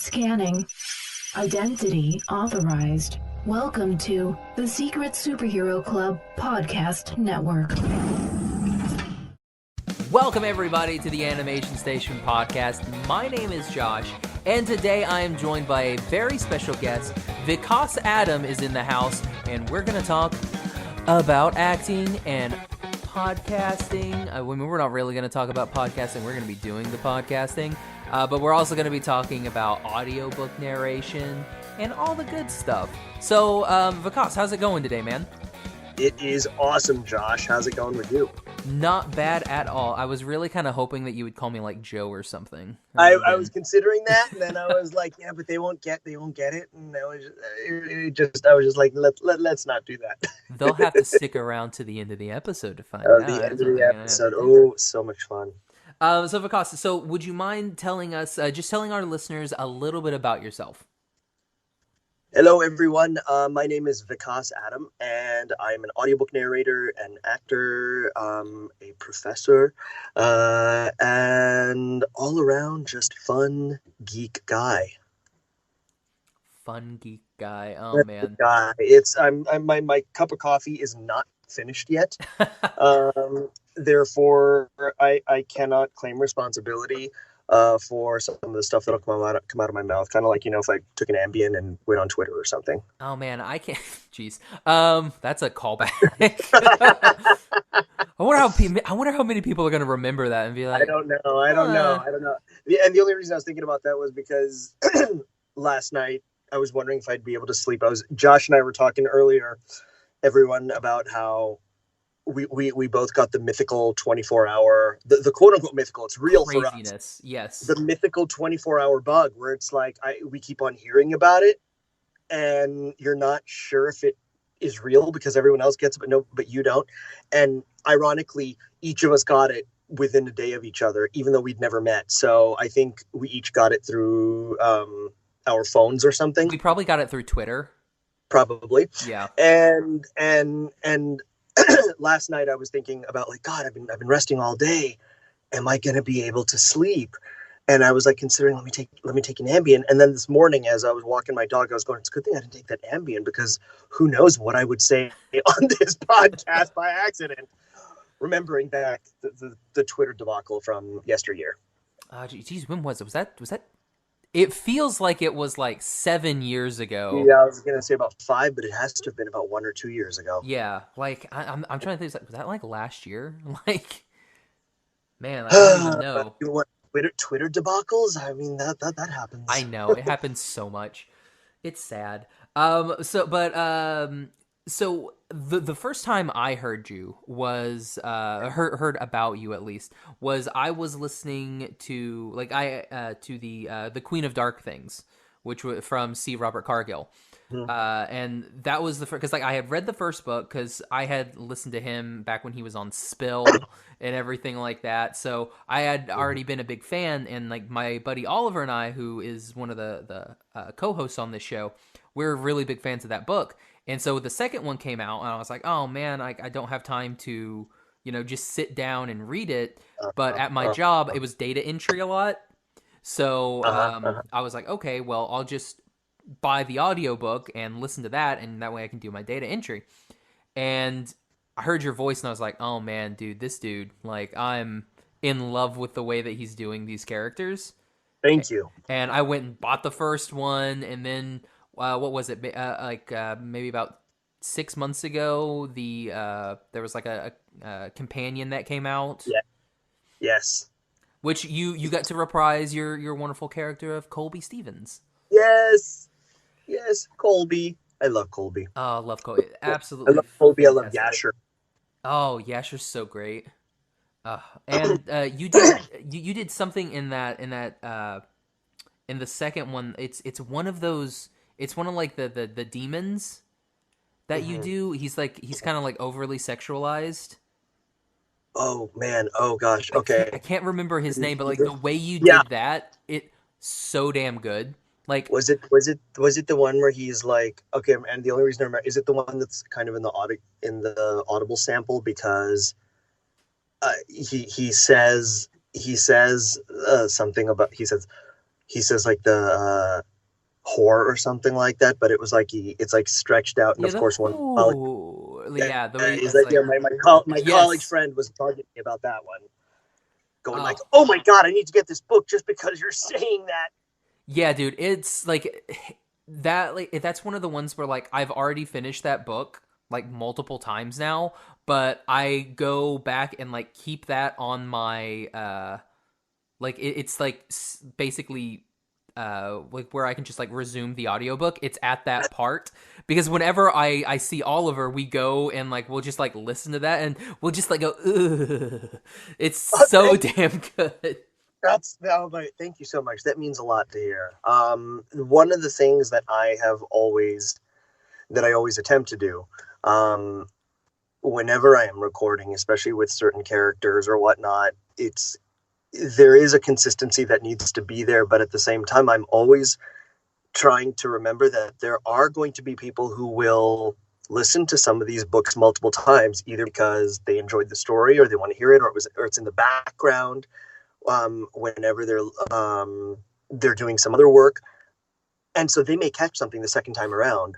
Scanning. Identity authorized. Welcome to the Secret Superhero Club Podcast Network. Welcome everybody to the Animation Station Podcast. My name is Josh, and today I am joined by a very special guest. Vikas Adam is in the house, and we're going to talk about acting and podcasting. We're not really going to talk about podcasting. We're going to be doing the podcasting. But we're also going to be talking about audiobook narration and all the good stuff. So, Vikas, how's it going today, man? It is awesome, Josh. How's it going with you? Not bad at all. I was really kind of hoping that you would call me like Joe or something. I was considering that, and then I was like, yeah, but they won't get it, and I was just like, let's not do that. They'll have to stick around to the end of the episode to find out. The end of the episode. Oh, so much fun. So Vikas, would you mind telling us, just telling our listeners a little bit about yourself? Hello, everyone. My name is Vikas Adam, and I'm an audiobook narrator, an actor, a professor, and all around just fun geek guy. Fun geek guy. Oh man. Guy. My cup of coffee is not finished yet. Therefore, I cannot claim responsibility for some of the stuff that'll come out of my mouth. Kind of like, if I took an Ambien and went on Twitter or something. Oh man, I can't. Jeez, that's a callback. I wonder how many people are going to remember that and be like, I don't know. And the only reason I was thinking about that was because last night I was wondering if I'd be able to sleep. Josh and I were talking earlier, everyone, about how we both got the mythical 24-hour, the quote-unquote mythical, it's real craziness, for us. Yes. The mythical 24-hour bug where it's like we keep on hearing about it and you're not sure if it is real because everyone else gets it, but you don't. And ironically, each of us got it within a day of each other, even though we'd never met. So I think we each got it through our phones or something. We probably got it through Twitter. Probably. Yeah. And last night I was thinking about like, God, I've been resting all day. Am I going to be able to sleep? And I was like considering, let me take an Ambien. And then this morning, as I was walking my dog, I was going, it's a good thing I didn't take that Ambien because who knows what I would say on this podcast by accident. Remembering back the Twitter debacle from yesteryear. Geez, when was it? Was that? It feels like it was like 7 years ago. Yeah, I was going to say about 5, but it has to have been about 1 or 2 years ago. Yeah, like I'm trying to think. Was that like last year? Like, man, I don't even know. What, Twitter debacles? I mean, that happens. I know it happens so much. It's sad. So the first time I heard you was heard about you, at least, was I was listening to the Queen of Dark Things, which was from C. Robert Cargill. And that was the first, because like I had read the first book because I had listened to him back when he was on Spill and everything like that. So I had already been a big fan, and like my buddy Oliver and I, who is one of the co-hosts on this show, we're really big fans of that book. And so the second one came out, and I was like, oh man, I don't have time to, just sit down and read it. But at my job, it was data entry a lot. So I was like, okay, well, I'll just buy the audiobook and listen to that, and that way I can do my data entry. And I heard your voice, and I was like, oh man, dude, this dude, like, I'm in love with the way that he's doing these characters. Thank you. And I went and bought the first one, and then what was it? Maybe about 6 months ago, there was like a companion that came out. Yeah. Yes. Which you got to reprise your wonderful character of Colby Stevens. Yes. Yes, Colby. I love Colby. Oh, I love Colby. Absolutely. I love Colby. Fantastic. I love Yasher. Oh, Yasher's so great. And you did something in the second one. It's one of those. It's one of like the demons that you do. He's kind of like overly sexualized. Oh man. Oh gosh. Okay. I can't remember his name, but like the way you did that, it's so damn good. Like, was it the one where he's like, okay, and the only reason I remember, is it the one that's kind of in the Audible sample, because he says something about, he says, he says like the whore or something like that, but it was like it's like stretched out, and Yeah, of the course one college, whole yeah, the way is it's like, like my college yes. friend was talking to me about that one, going like, Oh. oh my god, I need to get this book just because you're saying that. Yeah, dude, it's like that like that's one of the ones where like I've already finished that book like multiple times now, but I go back and like keep that on my like it's like basically like where I can just like resume the audiobook. It's at that part because whenever I see Oliver, we go and like we'll just like listen to that and we'll just like go ugh. It's so damn good. That's thank you so much. That means a lot to hear. One of the things that I always attempt to do, whenever I am recording, especially with certain characters or whatnot, there is a consistency that needs to be there, but at the same time, I'm always trying to remember that there are going to be people who will listen to some of these books multiple times, either because they enjoyed the story or they want to hear it, or it's in the background whenever they're doing some other work, and so they may catch something the second time around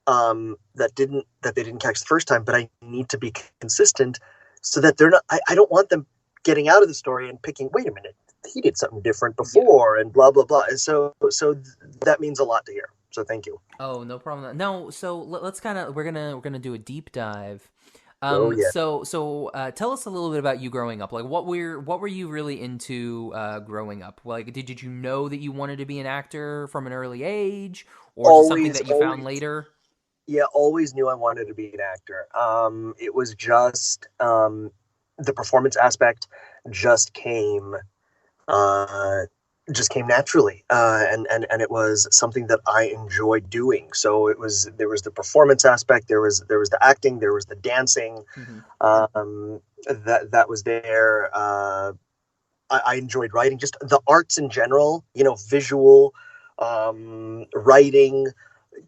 that they didn't catch the first time. But I need to be consistent so that they're not. I don't want them getting out of the story and picking. Wait a minute, he did something different before, and blah blah blah. And so that means a lot to hear. So thank you. Oh, no problem. No, so let's kind of we're gonna do a deep dive. Oh yeah. So tell us a little bit about you growing up. Like, what were you really into growing up? Like, did you know that you wanted to be an actor from an early age, or is it something Always, that you found later? yeah, always knew I wanted to be an actor. It was just the performance aspect just came uh, naturally, and it was something that I enjoyed doing. So there was the performance aspect, there was the acting, there was the dancing, Mm-hmm. that was there. I enjoyed writing, just the arts in general, visual, writing,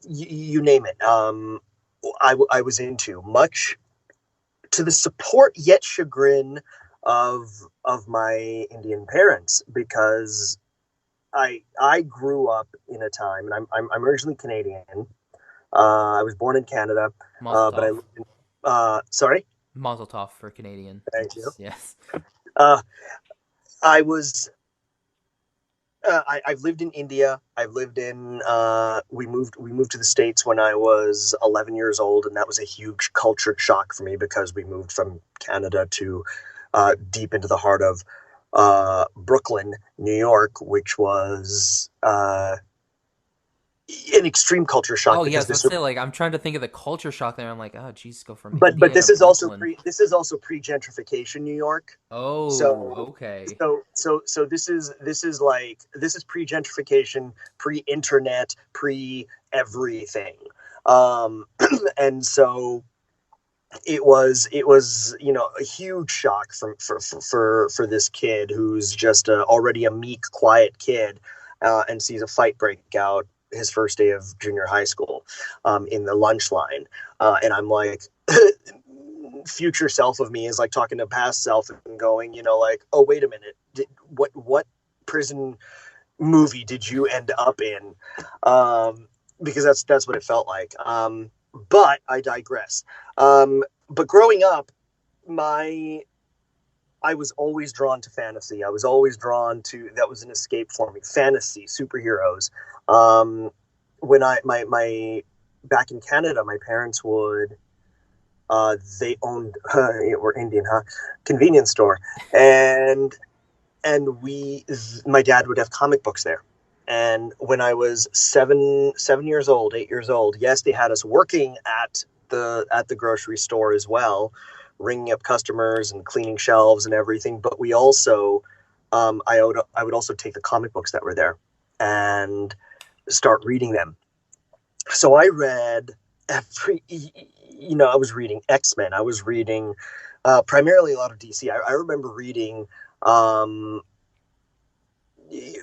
you name it. I was into, much to the support yet chagrin of my Indian parents, because I grew up in a time, and I'm originally Canadian. I was born in Canada, Mazel but I tov. lived in, sorry, Mazel tov for Canadian. thank you. Yes. Uh, I was I've lived in India. I've lived in. We moved to the States when I was 11 years old, and that was a huge culture shock for me because we moved from Canada to deep into the heart of Brooklyn, New York, which was an extreme culture shock Oh because yes, this let's say like I'm trying to think of the culture shock there. I'm like, oh geez, go from but India to Brooklyn. this is also pre gentrification New York. Oh, So okay. this is like this is pre gentrification, pre internet, pre everything, and so it was a huge shock for this kid who's just already a meek, quiet kid, and sees a fight break out his first day of junior high school, in the lunch line, and I'm like. Future self of me is like talking to past self and going, like, oh wait a minute, what prison movie did you end up in? Because that's what it felt like. But I digress. But growing up, I was always drawn to fantasy. I was always drawn to, that was an escape for me. Fantasy, superheroes. When my back in Canada, my parents would they owned we're Indian, huh? Convenience store, and my dad would have comic books there. And when I was 8 years old, yes, they had us working at the grocery store as well, ringing up customers and cleaning shelves and everything. But we also, I would also take the comic books that were there and start reading them. So I read I was reading X-Men. I was reading primarily a lot of DC. I remember reading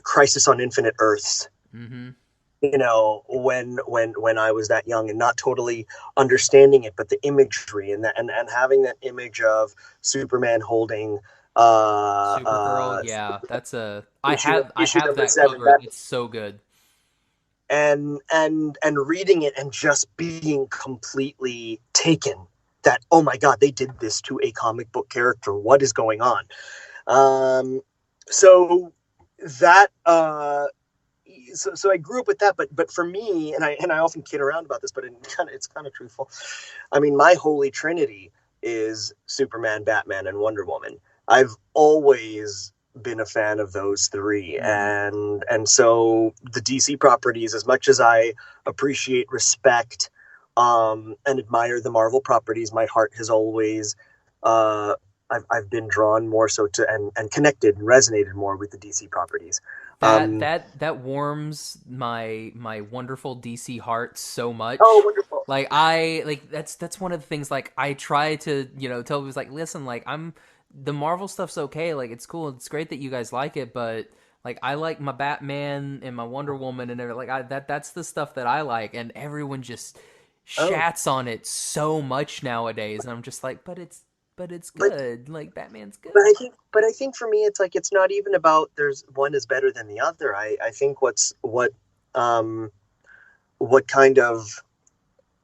Crisis on Infinite Earths. Mm-hmm. When I was that young and not totally understanding it, but the imagery and having that image of Superman holding Supergirl, yeah, that's a I issue have number that 7. covered. It's so good. And reading it and just being completely taken that, oh my god, they did this to a comic book character. What is going on? So that so I grew up with that, but for me, and I often kid around about this, but it's kind of truthful. I mean, my holy trinity is Superman, Batman, and Wonder Woman. I've always been a fan of those three, and so the DC properties, as much as I appreciate, respect, and admire the Marvel properties, my heart has always I've been drawn more so to and connected and resonated more with the DC properties. That warms my wonderful DC heart so much. Oh, wonderful! That's one of the things. Like, I try to tell people, like, listen, like, the Marvel stuff's okay. Like, it's cool. It's great that you guys like it, but like, I like my Batman and my Wonder Woman and everything. Like, that's the stuff that I like, and everyone just shats on it so much nowadays, and I'm just like, but it's good. Like, Batman's good. But I think for me, it's like, it's not even about there's one is better than the other. I think what kind of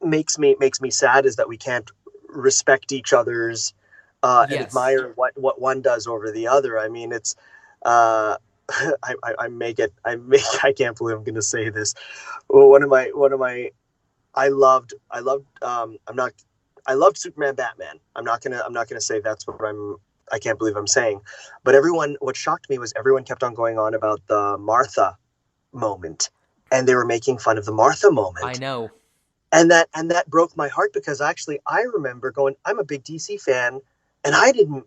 makes me sad is that we can't respect each other's and admire what one does over the other. I mean, it's I can't believe I'm going to say this. One of my I loved I loved Superman, Batman. I'm not gonna say that's what I can't believe I'm saying. But what shocked me was everyone kept on going on about the Martha moment, and they were making fun of the Martha moment. I know. And that broke my heart, because actually I remember going, I'm a big DC fan, and I didn't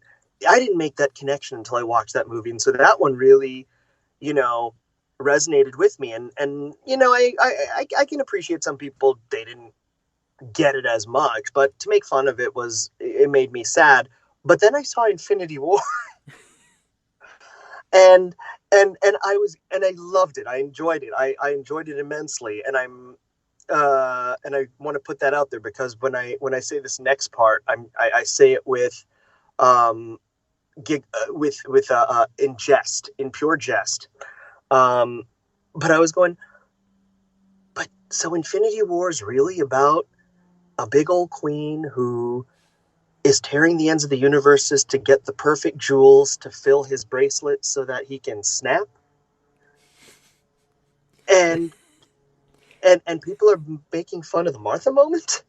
make that connection until I watched that movie. And so that one really, resonated with me. And I can appreciate some people, they didn't get it as much, but to make fun of it made me sad. But then I saw Infinity War and I loved it. I enjoyed it. I enjoyed it immensely. And and I want to put that out there, because when I say this next part, I say it with in jest, in pure jest. But I was going, but so Infinity War is really about a big old queen who is tearing the ends of the universes to get the perfect jewels to fill his bracelet so that he can snap. And people are making fun of the Martha moment.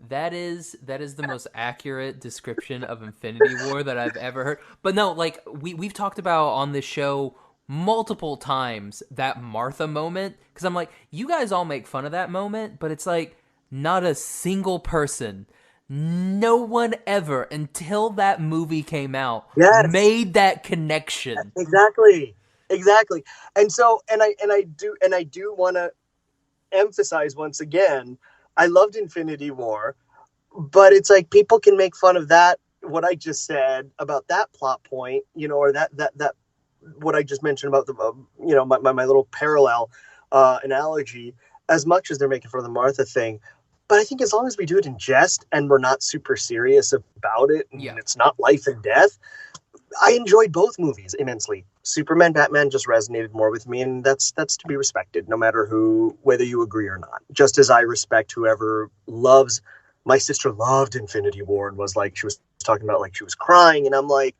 That is the most accurate description of Infinity War that I've ever heard. But no, like, we've talked about on this show multiple times that Martha moment, because I'm like, you guys all make fun of that moment, but it's like, not a single person, no one ever, until that movie came out, made that connection. Exactly. And so, and I do want to emphasize once again, I loved Infinity War, but it's like, people can make fun of that, what I just said about that plot point, or that what I just mentioned about the my little parallel analogy, as much as they're making fun of the Martha thing. But I think as long as we do it in jest and we're not super serious about it, and it's not life and death, I enjoyed both movies immensely. Superman, Batman just resonated more with me, and that's to be respected, no matter whether you agree or not. Just as I respect whoever loves. My sister loved Infinity War and was talking about, like, she was crying, and I'm like,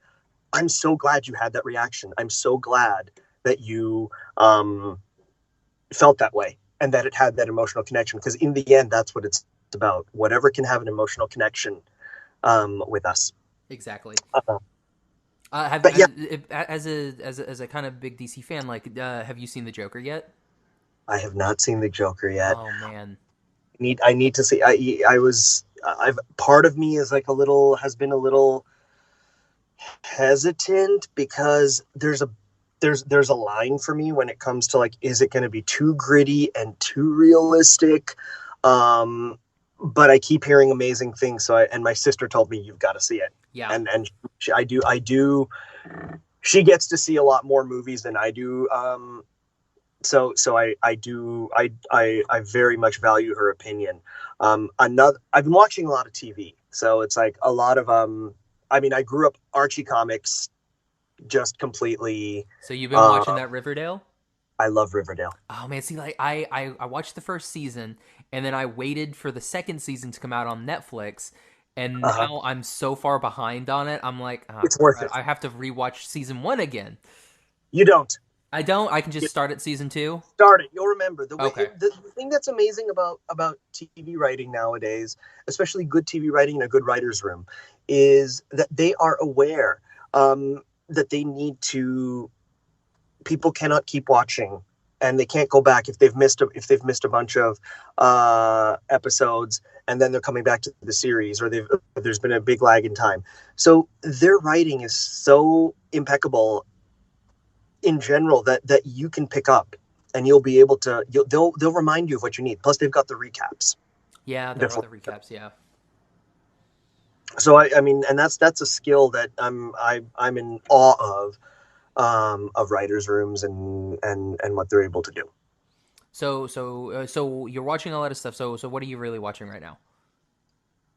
I'm so glad you had that reaction. I'm so glad that you felt that way, and that it had that emotional connection, because in the end, that's what it's about. Whatever can have an emotional connection with us. Exactly. As a kind of big DC fan, like, have you seen the Joker yet? I have not seen the Joker yet. Oh man, I need to see. I've part of me is has been a little hesitant, because there's a line for me when it comes to, like, is it going to be too gritty and too realistic? But I keep hearing amazing things. And my sister told me, you've got to see it. Yeah. And I do. She gets to see a lot more movies than I do. So I very much value her opinion. I've been watching a lot of TV. So it's like a lot of I mean, I grew up Archie comics just completely. So you've been watching that Riverdale? I love Riverdale. Oh man, see, like I watched the first season, and then I waited for the second season to come out on Netflix, and now I'm so far behind on it. I'm like, oh, It's worth crap, it. I have to rewatch season 1 again. You don't I don't. I can just start at season 2. start it. You'll remember the way. Okay. The thing that's amazing about TV writing nowadays, especially good TV writing in a good writer's room, is that they are aware that they need to. People cannot keep watching, and they can't go back if they've missed a bunch of episodes, and then they're coming back to the series, or there's been a big lag in time. So their writing is so impeccable in general that you can pick up, and you'll be able to. They'll remind you of what you need. Plus, they've got the recaps. Yeah, there are the recaps. Yeah. So I mean, and that's a skill that I'm in awe of writers' rooms and what they're able to do. So you're watching a lot of stuff. So what are you really watching right now?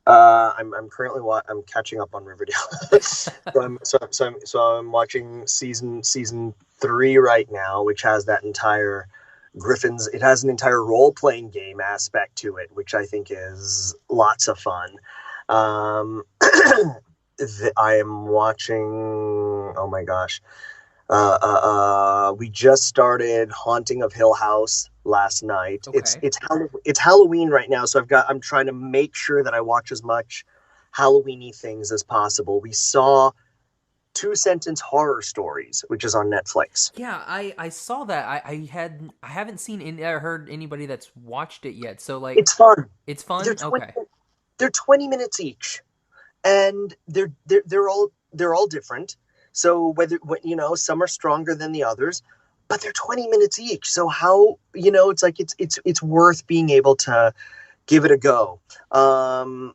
I'm currently I'm catching up on Riverdale. so I'm watching season 3 right now, which has that entire Griffins. It has an entire role playing game aspect to it, which I think is lots of fun. I am watching. Oh my gosh. We just started Haunting of Hill House last night. Okay. It's Halloween right now, so I'm trying to make sure that I watch as much Halloween-y things as possible. We saw Two Sentence Horror Stories, which is on Netflix. Yeah, I saw that. I haven't seen any, or heard anybody that's watched it yet. So like, It's fun. It's fun. Okay. They're 20 minutes each, and they're all different. So some are stronger than the others, but they're 20 minutes each. So how, it's like, it's worth being able to give it a go. And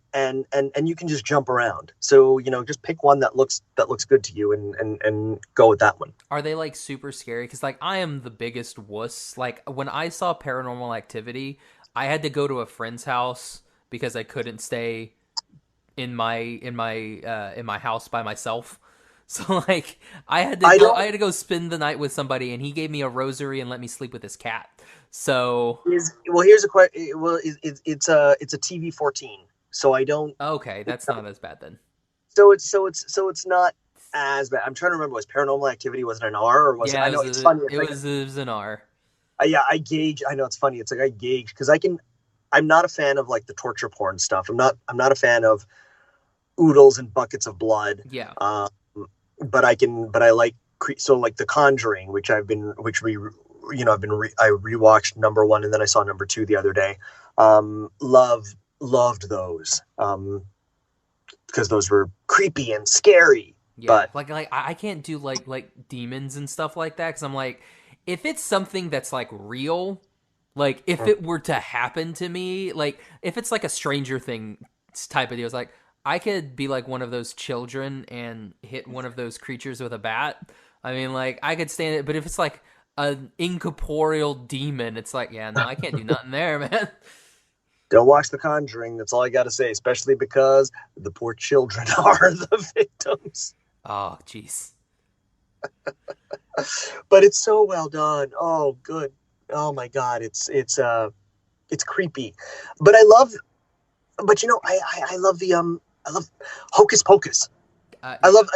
you can just jump around. So, just pick one that looks good to you and go with that one. Are they like super scary? Cause like I am the biggest wuss. Like when I saw Paranormal Activity, I had to go to a friend's house because I couldn't stay in my house by myself. So like I had to go spend the night with somebody, and he gave me a rosary and let me sleep with his cat. So here's a question. Well, it's a TV 14, so I don't. Okay, that's not as bad then. So it's not as bad. I'm trying to remember. Was Paranormal Activity, was it an R or was it? I know it's funny. It was an R. Yeah, I gauge. I know it's funny. It's like I gauge because I'm not a fan of like the torture porn stuff. I'm not a fan of oodles and buckets of blood. Yeah. But I like, so like The Conjuring, I rewatched number 1 and then I saw number 2 the other day. Loved those. Because those were creepy and scary. Yeah. But like I can't do like demons and stuff like that. Cause I'm like, if it's something that's like real, like if it were to happen to me, like if it's like a Stranger Things type of deal, it's like, I could be like one of those children and hit one of those creatures with a bat. I mean, like, I could stand it, but if it's like an incorporeal demon, it's like, yeah, no, I can't do nothing there, man. Don't watch The Conjuring. That's all I got to say, especially because the poor children are the victims. Oh, jeez. But it's so well done. Oh, good. Oh my God. It's creepy, but I love I love Hocus Pocus. I love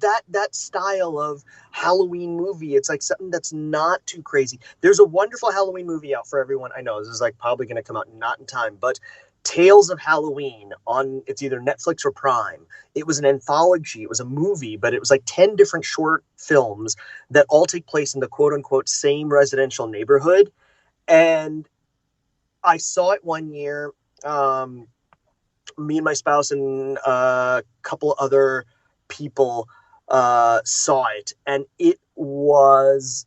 that style of Halloween movie. It's like something that's not too crazy. There's a wonderful Halloween movie out for everyone. I know this is like probably going to come out not in time, but Tales of Halloween it's either Netflix or Prime. It was an anthology. It was a movie, but it was like 10 different short films that all take place in the quote unquote same residential neighborhood. And I saw it one year. Me and my spouse and a couple other people saw it, and it was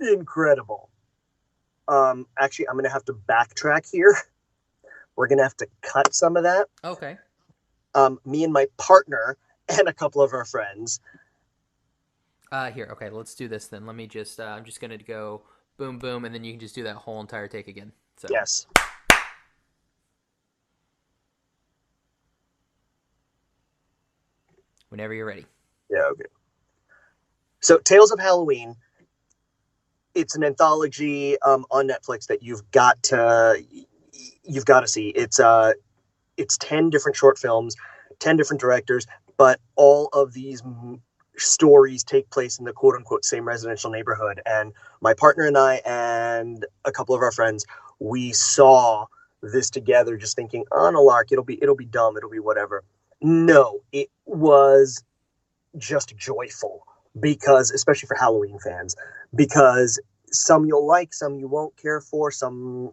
incredible. Actually, I'm going to have to backtrack here. We're going to have to cut some of that. Okay. Me and my partner and a couple of our friends. Here, okay, let's do this then. Let me just, I'm just going to go boom, boom, and then you can just do that whole entire take again. So. Yes. Whenever you're ready. Yeah, okay. So Tales of Halloween, it's an anthology on Netflix that you've got to see. It's 10 different short films, 10 different directors, but all of these stories take place in the quote unquote same residential neighborhood. And my partner and I and a couple of our friends, we saw this together just thinking, on a lark, it'll be dumb, it'll be whatever. No, it was just joyful, because especially for Halloween fans, because some you'll like, some you won't care for, some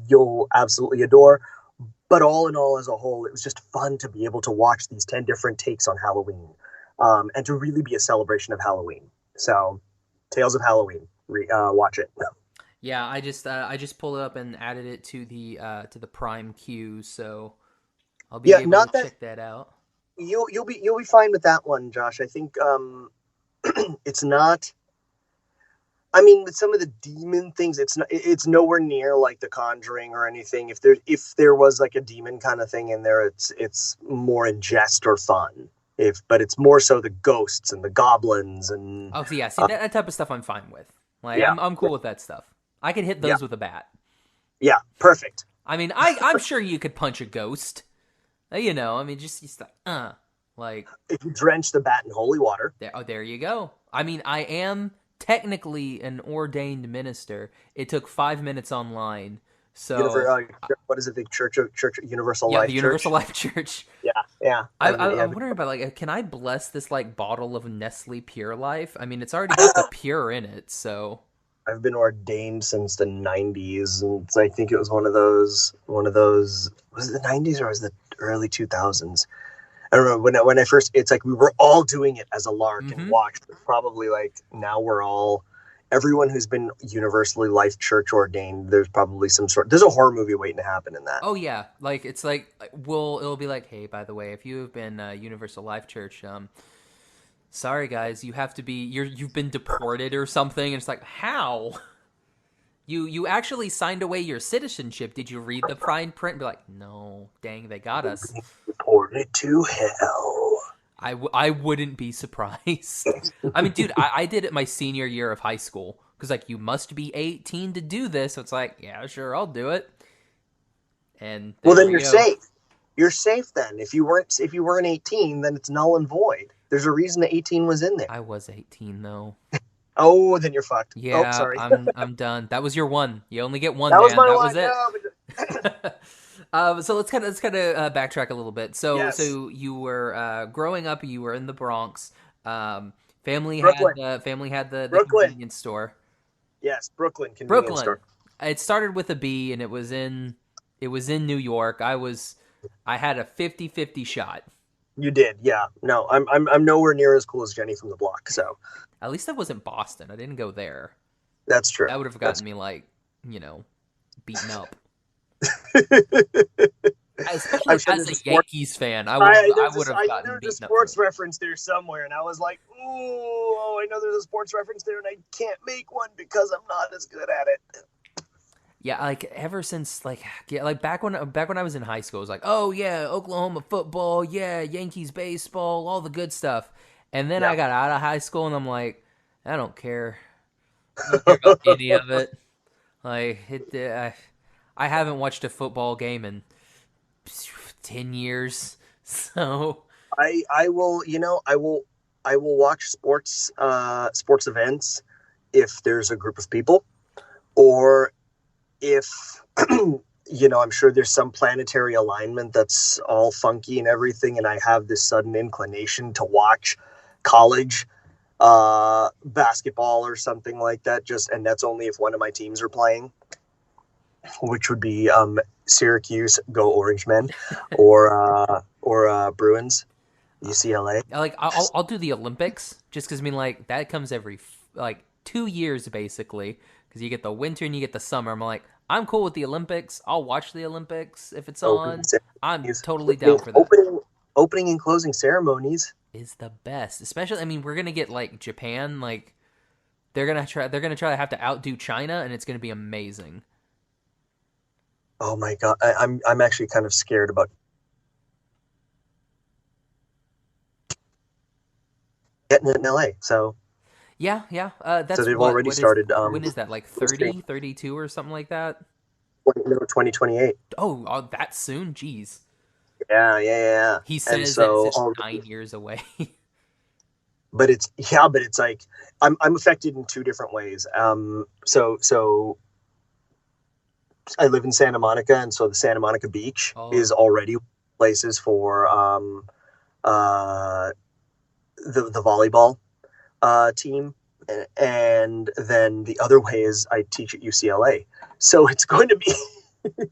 you'll absolutely adore. But all in all, as a whole, it was just fun to be able to watch these 10 different takes on Halloween, and to really be a celebration of Halloween. So, Tales of Halloween, watch it. Yeah, I just pulled it up and added it to the Prime queue, so I'll be able to check that out. You'll be fine with that one, Josh. I think it's not. I mean, with some of the demon things, it's nowhere near like The Conjuring or anything. If there was like a demon kind of thing in there, it's more in jest or fun. But it's more so the ghosts and the goblins and. Oh, so yeah, see that type of stuff I'm fine with. Like, yeah, I'm cool with that stuff. I could hit those with a bat. Yeah, perfect. I mean, I'm sure you could punch a ghost. You know, I mean, just like if you drench the bat in holy water. There you go. I mean, I am technically an ordained minister. It took 5 minutes online. So what is it? The Church Universal Life Church? The Universal Life Church. Yeah. I'm wondering about, like, can I bless this like bottle of Nestle Pure Life? I mean, it's already got the pure in it, so. I've been ordained since the 90s, and I think it was one of those. Was it the 90s or was it the early 2000s? I don't know. When I first, it's like we were all doing it as a lark and watched. Probably like now everyone who's been universally Life Church ordained. There's probably there's a horror movie waiting to happen in that. Oh yeah, like it's like it'll be like, hey, by the way, if you have been Universal Life Church, sorry guys, you have to be you've been deported or something. And it's like, how? You actually signed away your citizenship. Did you read the fine print and be like, no, dang, they got us. Deported to hell. I wouldn't be surprised. I mean, dude, I did it my senior year of high school. Because, like, you must be 18 to do this. So it's like, yeah, sure, I'll do it. And well, then you're safe. You're safe then. If you weren't 18, then it's null and void. There's a reason that 18 was in there. I was 18, though. Oh, then you're fucked. Yeah, sorry. I'm done. That was your one. You only get one. That was my that one. Was it. No, so let's kind of backtrack a little bit. So you were growing up. You were in the Bronx. Family had the convenience store. Yes, Brooklyn convenience store. It started with a B, and it was in New York. I had a 50-50 shot. You did, yeah. No, I'm nowhere near as cool as Jenny from the block. So at least that wasn't Boston. I didn't go there. That's true. That would have gotten me beaten up. Especially as a Yankees fan, I would have gotten beaten up. There's a sports reference there somewhere, and I was like, "Oh, I know there's a sports reference there, and I can't make one because I'm not as good at it." Yeah, like ever since back when I was in high school, it was like, oh yeah, Oklahoma football, yeah, Yankees baseball, all the good stuff. And then I got out of high school, and I'm like, I don't care. I don't care about any of it. Like I haven't watched a football game in 10 years, so I will watch sports events if there's a group of people, or if I'm sure there's some planetary alignment that's all funky and everything, and I have this sudden inclination to watch college basketball or something like that, and that's only if one of my teams are playing, which would be Syracuse, go Orange Men, or Bruins, UCLA. Like I'll do the Olympics just because that comes every 2 years basically, because you get the winter and you get the summer. I'm like, I'm cool with the Olympics. I'll watch the Olympics if it's on. I'm totally down for that. Opening and closing ceremonies is the best, especially. We're gonna get Japan. They're gonna try to have to outdo China, and it's gonna be amazing. Oh my god, I'm actually kind of scared about. getting it in LA. So Yeah, yeah. so That's they've already what is started. when is that? Like Posting 30, 32 or something like that? 2028. Oh, that soon? Jeez. Yeah. He And says that it's so just 9 years away. but it's like I'm affected in two different ways. So I live in Santa Monica, and so the Santa Monica Beach Oh, is already places for uh the volleyball team, and then the other way is I teach at UCLA, so it's going to be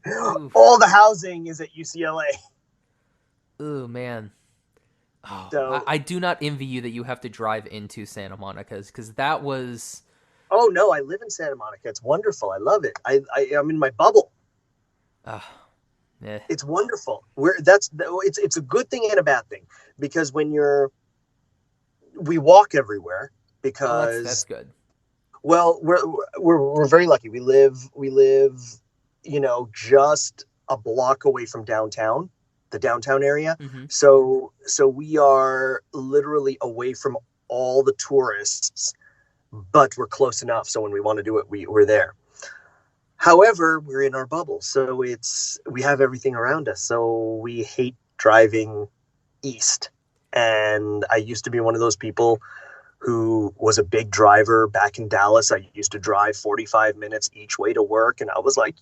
oof. all the housing is at UCLA. Ooh, man. Oh, So I do not envy you that you have to drive into Santa Monica's because that was. oh no, I live in Santa Monica. It's wonderful. I love it. I'm in my bubble. Uh, eh. It's wonderful. It's a good thing and a bad thing, because we walk everywhere Oh, that's because, good. well, we're very lucky. We live just a block away from downtown, the downtown area. Hmm. So we are literally away from all the tourists, but we're close enough. So when we want to do it, we're there. However, we're in our bubble, so we have everything around us. So we hate driving east. And I used to be one of those people who was a big driver back in Dallas. I used to drive 45 minutes each way to work, and I was like,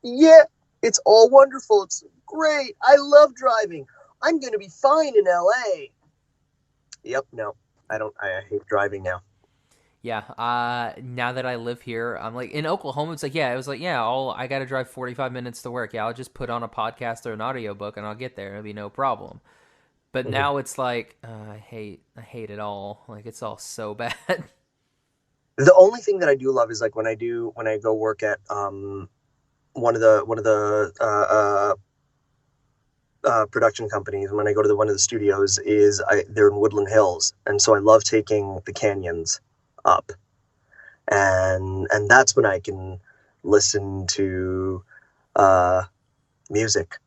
yeah, it's all wonderful. It's great. I love driving. I'm going to be fine in LA. Yep, no. I hate driving now. Yeah. Now that I live here, I'm like in Oklahoma. It's like, yeah, it was like, yeah, I got to drive 45 minutes to work. Yeah, I'll just put on a podcast or an audiobook and I'll get there. It'll be no problem. But Mhm. now it's like, I hate it all. Like it's all so bad. The only thing that I do love is like when I go work at one of the production companies. When I go to one of the studios, they're in Woodland Hills, and so I love taking the canyons up, and that's when I can listen to music,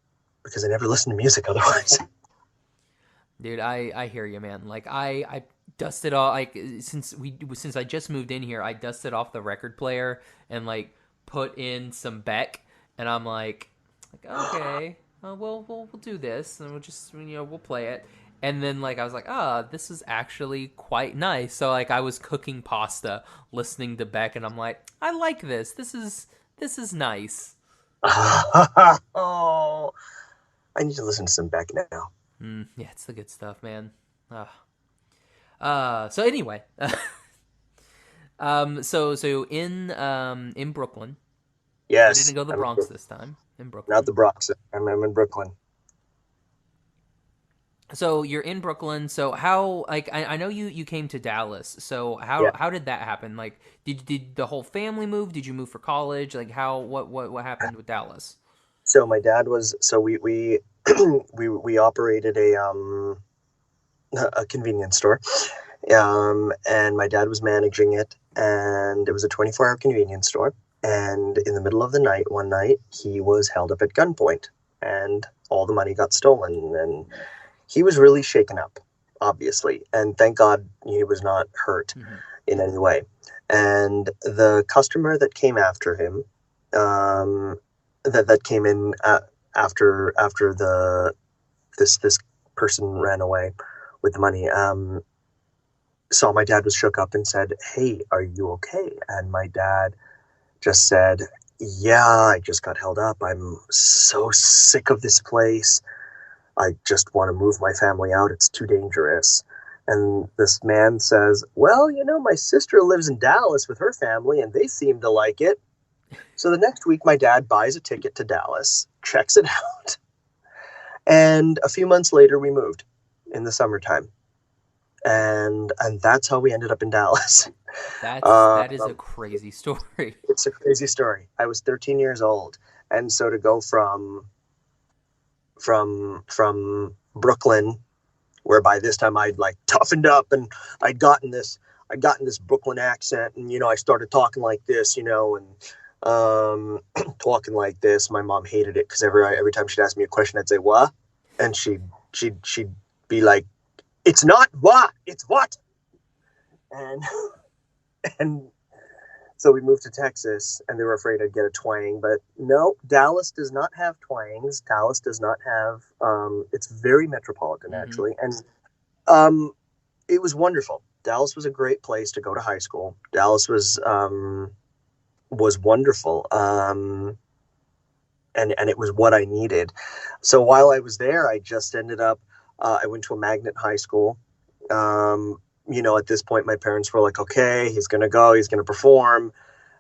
because I never listen to music otherwise. Dude, I hear you, man. Like I dusted off like since I just moved in here, I dusted off the record player and like put in some Beck, and I'm like okay, we'll do this, and we'll just we'll play it. And then like I was like, this is actually quite nice. So like I was cooking pasta, listening to Beck, and I'm like, I like this. This is nice. Oh, I need to listen to some Beck now. Yeah, it's the good stuff, man. So anyway, so in Brooklyn, I Yes, didn't go to the Bronx this time. In Brooklyn. not the Bronx. I'm in Brooklyn. So you're in Brooklyn. So how like I know you came to Dallas. So Yeah. how did that happen? Like did the whole family move? Did you move for college? Like how what happened with Dallas? So my dad was so we we operated a convenience store, and my dad was managing it, and it was a 24-hour convenience store. And in the middle of the night, one night, he was held up at gunpoint, and all the money got stolen, and he was really shaken up, obviously, and thank God he was not hurt in any way. And the customer that came after him, that came in after this person ran away with the money, saw my dad was shook up and said, "Hey, are you okay?" And my dad just said, "Yeah, I just got held up. I'm so sick of this place. I just want to move my family out. It's too dangerous." And this man says, "Well, my sister lives in Dallas with her family, and they seem to like it." So the next week, my dad buys a ticket to Dallas, checks it out, and a few months later, we moved in the summertime. And that's how we ended up in Dallas. That is a crazy story. It's a crazy story. I was 13 years old, and so to go from Brooklyn, where by this time I'd like toughened up and I'd gotten this Brooklyn accent, and I started talking like this, and talking like this. My mom hated it because every time she'd ask me a question, I'd say "what," and she'd be like, "It's not what, it's what." And and so we moved to Texas, and they were afraid I'd get a twang. But no, Dallas does not have twangs. Dallas does not have. It's very metropolitan, actually, and it was wonderful. Dallas was a great place to go to high school. Dallas was wonderful, and it was what I needed. So while I was there, I just ended up. I went to a magnet high school. At this point, my parents were like, okay, he's going to go, he's going to perform.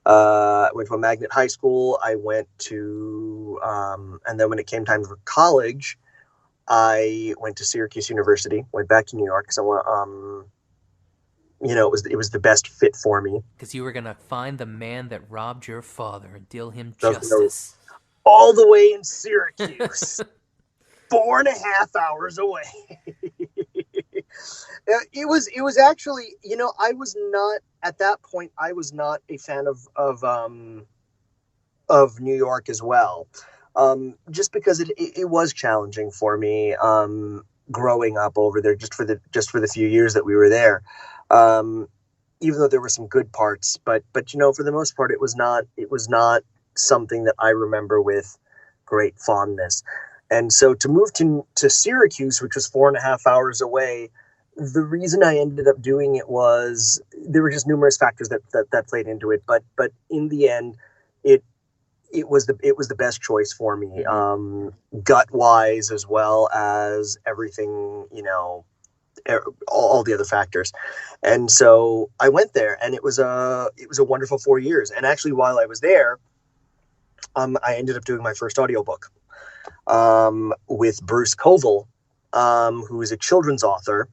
I went to a magnet high school. I went to, and then when it came time for college, I went to Syracuse University, went back to New York. So, it was the best fit for me. Because you were going to find the man that robbed your father and deal him So justice. All the way in Syracuse, 4.5 hours away. It was actually, I was not at that point. I was not a fan of New York as well, just because it was challenging for me growing up over there. Just for the few years that we were there, even though there were some good parts, but for the most part, it was not something that I remember with great fondness. And so to move to Syracuse, which was 4.5 hours away. The reason I ended up doing it was there were just numerous factors that played into it, but in the end, it was the best choice for me, gut wise as well as everything, all the other factors. And so I went there, and it was a wonderful 4 years. And actually, while I was there, I ended up doing my first audiobook with Bruce Koval, who is a children's author.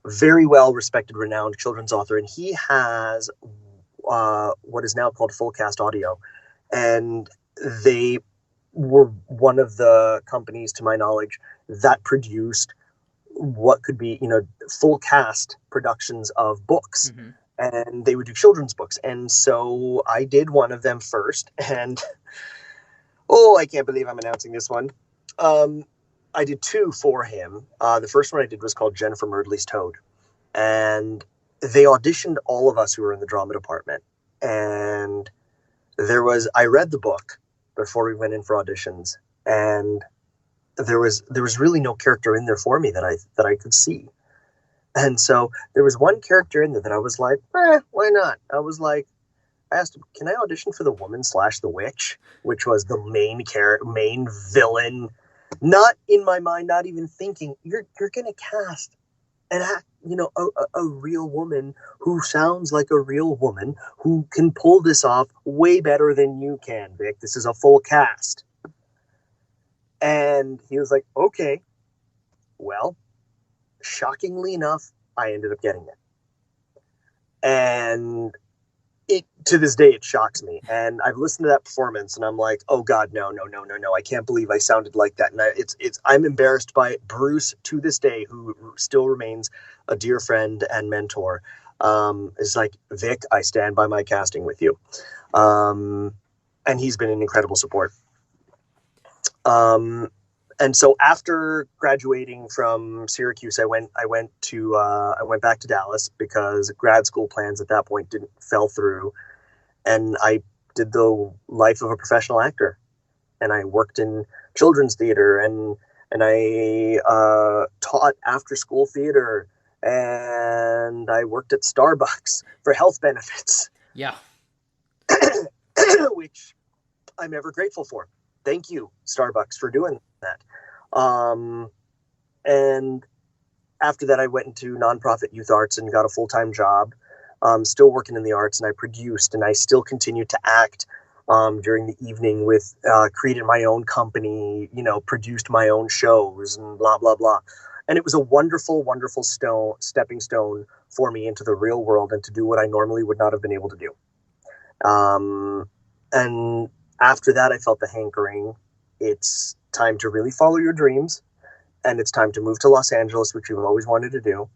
Very well respected, renowned children's author, and he has what is now called Full Cast Audio, and they were one of the companies, to my knowledge, that produced what could be full cast productions of books, and they would do children's books. And so I did one of them first, and I can't believe I'm announcing this one. I did two for him. The first one I did was called Jennifer Murdley's Toad. And they auditioned all of us who were in the drama department. And I read the book before we went in for auditions. And there was really no character in there for me that I could see. And so there was one character in there that I was like, why not? I asked him, can I audition for the woman / the witch, which was the main villain. Not in my mind, not even thinking, you're going to cast a real woman who sounds like a real woman who can pull this off way better than you can, Vic. This is a full cast. And he was like, okay. Well, shockingly enough, I ended up getting it. And to this day, it shocks me. And I've listened to that performance, and I'm like, oh God, no. I can't believe I sounded like that. And I'm embarrassed by it. Bruce, to this day, who still remains a dear friend and mentor, is like, Vic, I stand by my casting with you. And he's been an incredible support. And so after graduating from Syracuse, I went back to Dallas because grad school plans at that point fell through, and I did the life of a professional actor, and I worked in children's theater, and I taught after school theater, and I worked at Starbucks for health benefits. Yeah, which I'm ever grateful for. Thank you, Starbucks, for doing that. And after that, I went into nonprofit youth arts and got a full-time job, still working in the arts, and I produced, and I still continued to act during the evening with, created my own company, produced my own shows and blah, blah, blah. And it was a wonderful, wonderful stepping stone for me into the real world and to do what I normally would not have been able to do. And after that, I felt the hankering. It's time to really follow your dreams, and it's time to move to Los Angeles, which you've always wanted to do,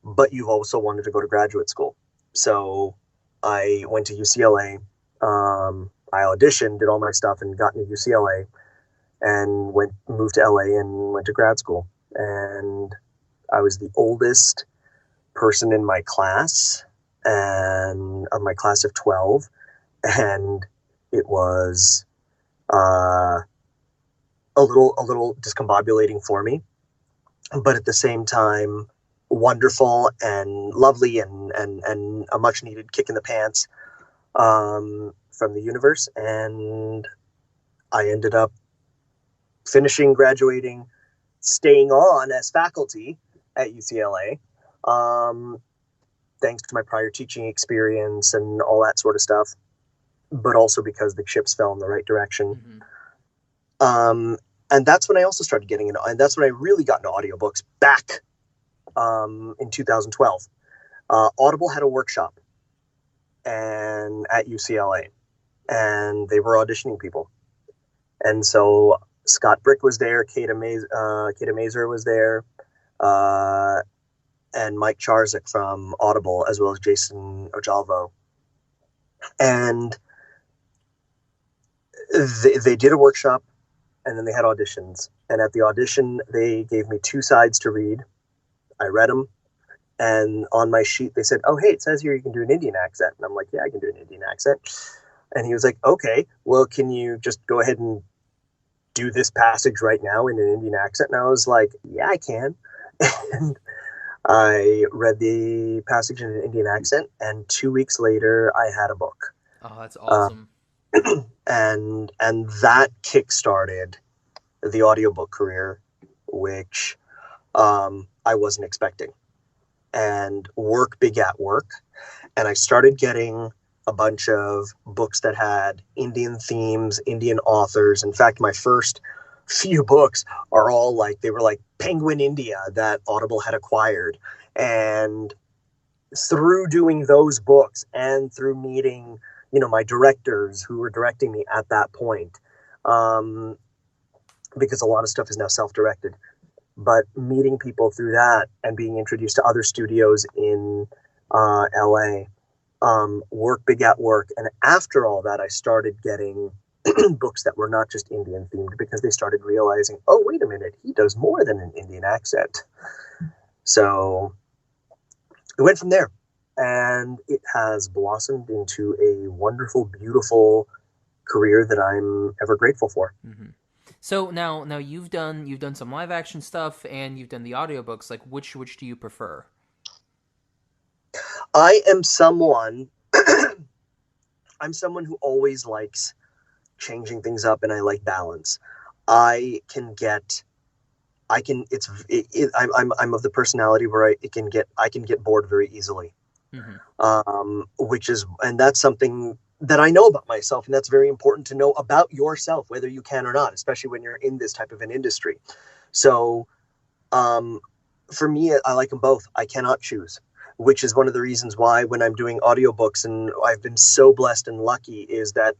but you've also wanted to go to graduate school. So I went to UCLA. I auditioned, did all my stuff, and got into UCLA, and moved to LA and went to grad school. And I was the oldest person in my class, and of my class of 12, and it was a little discombobulating for me, but at the same time wonderful and lovely, and a much needed kick in the pants from the universe. And I ended up finishing, graduating, staying on as faculty at UCLA, thanks to my prior teaching experience and all that sort of stuff, but also because the chips fell in the right direction. And that's when I also started getting into, and that's when I really got into audiobooks back in 2012. Audible had a workshop and at UCLA, and they were auditioning people. And so Scott Brick was there, Kata Mazer was there, and Mike Charzik from Audible, as well as Jason Ojalvo. And they did a workshop, and then they had auditions. And at the audition, they gave me 2 sides to read. I read them. And on my sheet, they said, "Oh, hey, it says here you can do an Indian accent." And I'm like, "Yeah, I can do an Indian accent." And he was like, "Okay, well, can you just go ahead and do this passage right now in an Indian accent?" And I was like, "Yeah, I can." And I read the passage in an Indian accent, and 2 weeks later, I had a book. Oh, that's awesome. And that kickstarted the audiobook career, which I wasn't expecting. And work begat work, and I started getting a bunch of books that had Indian themes, Indian authors. In fact, my first few books are all like, they were like Penguin India that Audible had acquired. And through doing those books and through meeting, my directors who were directing me at that point, because a lot of stuff is now self-directed, but meeting people through that and being introduced to other studios in LA, work begat work. And after all that, I started getting books that were not just Indian themed, because they started realizing, oh, wait a minute, he does more than an Indian accent. So it went from there, and it has blossomed into a wonderful, beautiful career that I'm ever grateful for. Mm-hmm. So now you've done some live action stuff, and you've done the audiobooks. Like, which do you prefer? I am someone I'm someone who always likes changing things up, and I like balance. I'm of the personality where I can get bored very easily. Mm-hmm. And that's something that I know about myself, and that's very important to know about yourself, whether you can or not, especially when you're in this type of an industry. So for me, I like them both. I cannot choose, which is one of the reasons why when I'm doing audiobooks, and I've been so blessed and lucky, is that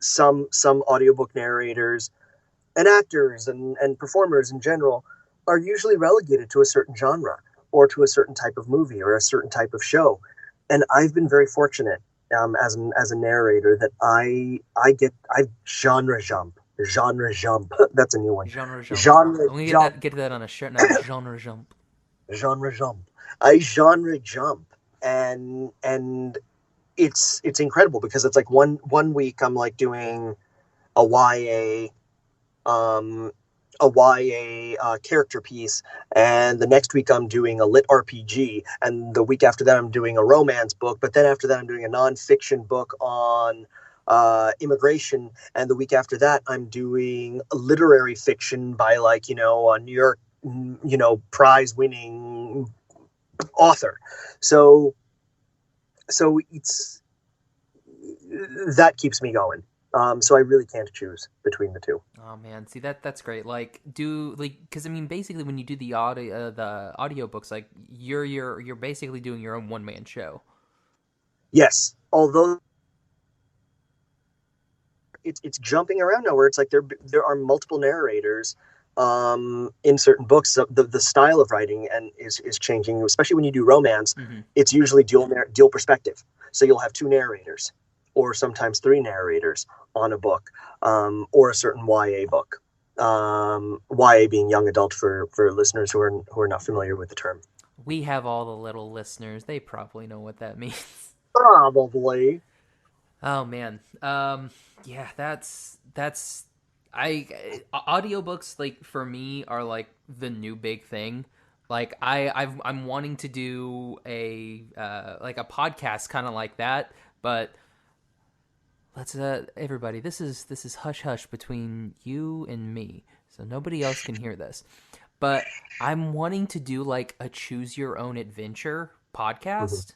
some audiobook narrators and actors and performers in general are usually relegated to a certain genre or to a certain type of movie or a certain type of show. And I've been very fortunate as a narrator that I genre jump. That's a new one. Genre jump. Genre I'm gonna jump. get that on a shirt now. Genre jump. Genre jump. I genre jump, and it's incredible, because it's like one week I'm like doing a YA character piece, and the next week I'm doing a lit RPG, and the week after that I'm doing a romance book, but then after that I'm doing a nonfiction book on immigration, and the week after that I'm doing literary fiction by a New York prize winning author. So it's that keeps me going. So I really can't choose between the two. Oh man, see that's great. Because I mean, basically, when you do the audiobooks, like you're basically doing your own one-man show. Yes, although it's jumping around now, where it's like there are multiple narrators in certain books. So the style of writing is changing, especially when you do romance. Mm-hmm. It's usually dual perspective. So you'll have 2 narrators, or sometimes 3 narrators on a book, or a certain YA book. YA being young adult for listeners who are not familiar with the term. We have all the little listeners. They probably know what that means. Probably. Oh man. Yeah, that's audiobooks like for me are like the new big thing. Like I'm wanting to do a like a podcast kind of like that, but let's everybody, this is hush hush between you and me. So nobody else can hear this. But I'm wanting to do like a choose your own adventure Mm-hmm. podcast.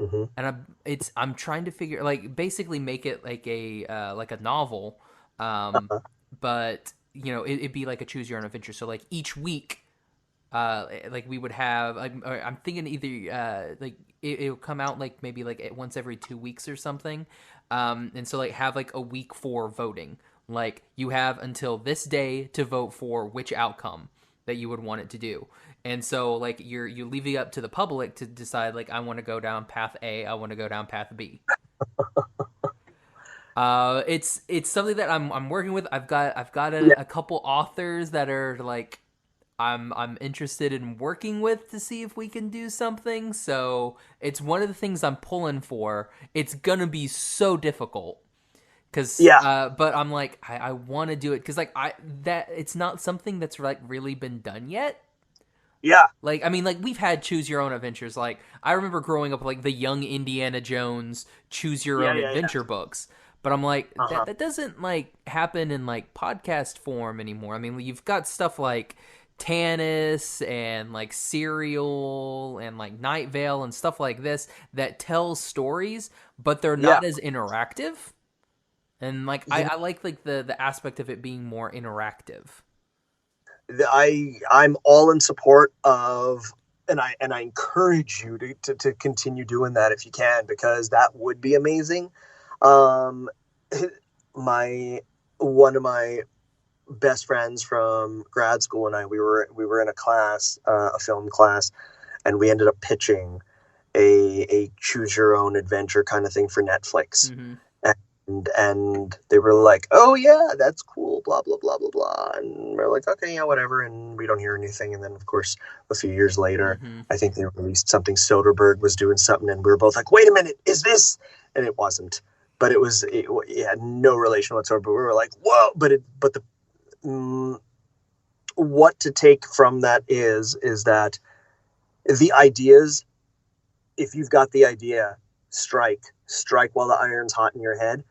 Mm-hmm. And I'm trying to figure like basically make it like a novel, um, Uh-huh. but it'd be like a choose your own adventure. So like each week, like we would have like I'm thinking either like it'll come out like maybe like once every 2 weeks or something, and so like have like a week for voting. Like you have until this day to vote for which outcome that you would want it to do. And so like you leave it up to the public to decide like I want to go down path A, I want to go down path B. It's something that I'm working with. I've got Yeah. a couple authors that are like I'm interested in working with to see if we can do something. So it's one of the things I'm pulling for. It's gonna be so difficult because Yeah. but I'm like I want to do it because like that it's not something that's like really been done yet. Yeah. Like I mean like we've had choose your own adventures. Like I remember growing up with, like the young Indiana Jones choose your Yeah. own Yeah. Yeah. adventure books. But I'm like Uh-huh. that doesn't like happen in like podcast form anymore. I mean you've got stuff like Tannis and like Serial and like Night Vale and stuff like this that tells stories, but they're Yeah. not as interactive. And like You I like the aspect of it being more interactive. I'm all in support of, and I encourage you to continue doing that if you can, because that would be amazing. Um, my One of my best friends from grad school and we were in a class, a film class, and we ended up pitching a choose your own adventure kind of thing for Netflix. Mm-hmm. And they were like, "Oh yeah, that's cool," blah blah blah blah blah, and we're like, "Okay, yeah, whatever," and we don't hear anything. And then of course a few years later, Mm-hmm. I think they released something. Soderbergh was doing something, and we were both like, "Wait a minute, is this?" And it wasn't, but it had no relation whatsoever. But we were like, "Whoa!" But the what to take from that is that the ideas, if you've got the idea, strike while the iron's hot in your head,